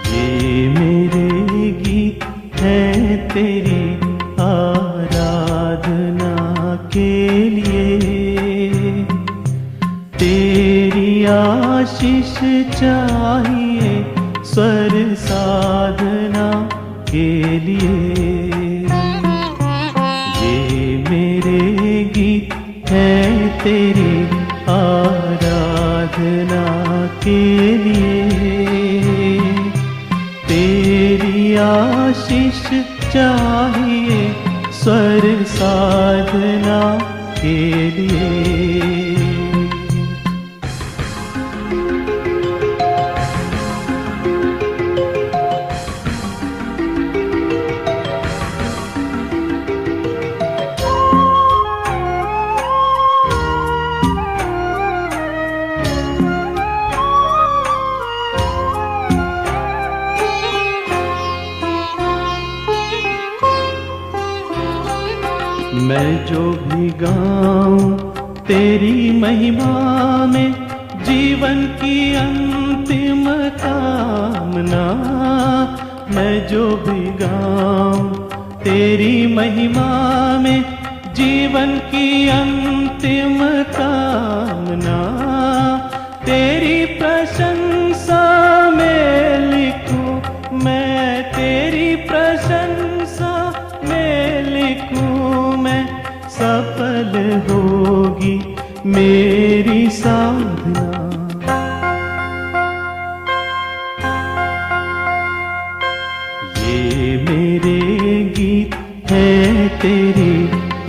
ये मेरे गीत हैं तेरी आराधना के लिए, तेरी आशीष चाहिए स्वर साधना के लिए। ये मेरे गीत हैं तेरी आराधना के लिए, तेरी आशीष चाहिए स्वर साधना के लिए। मैं जो भी गाऊं तेरी महिमा में, जीवन की अंतिम कामना। मैं जो भी गाऊं तेरी महिमा में, जीवन की अंतिम कामना। तेरी प्रशंसा में लिखूं मैं, तेरी प्रशंसा में लिखूं मैं, सफल होगी मेरी साधना। ये मेरे गीत हैं तेरी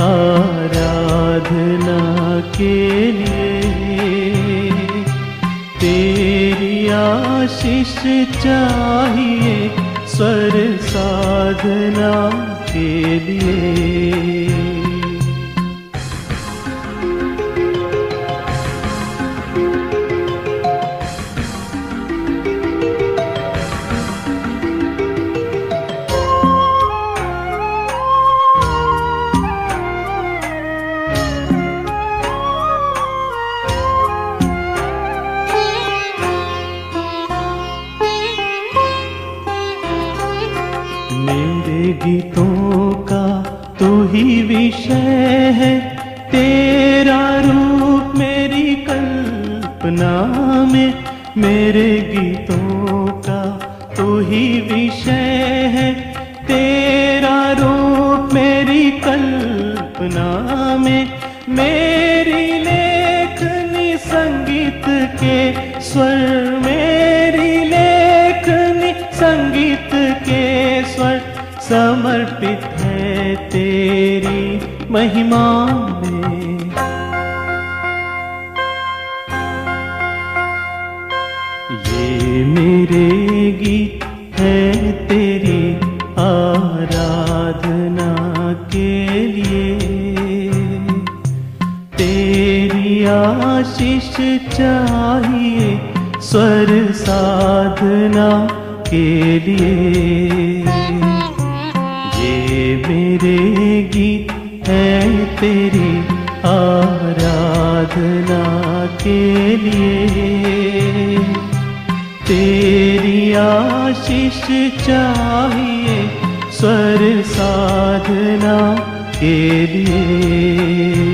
आराधना के लिए, तेरी आशीष चाहिए स्वर साधना के लिए। मेरे गीतों का तू ही विषय है, तेरा रूप मेरी कल्पना में। मेरे गीतों का तू ही विषय है, तेरा रूप मेरी कल्पना में। मेरी लेखनी संगीत के स्वर, मेरी लेखनी संगीत के स्वर, समर्पित है तेरी महिमा में। ये मेरे गीत हैं तेरी आराधना के लिए, तेरी आशीष चाहिए स्वर साधना के लिए। ये मेरे गीत हैं तेरी आराधना के लिए, तेरी आशीष चाहिए स्वर साधना के लिए।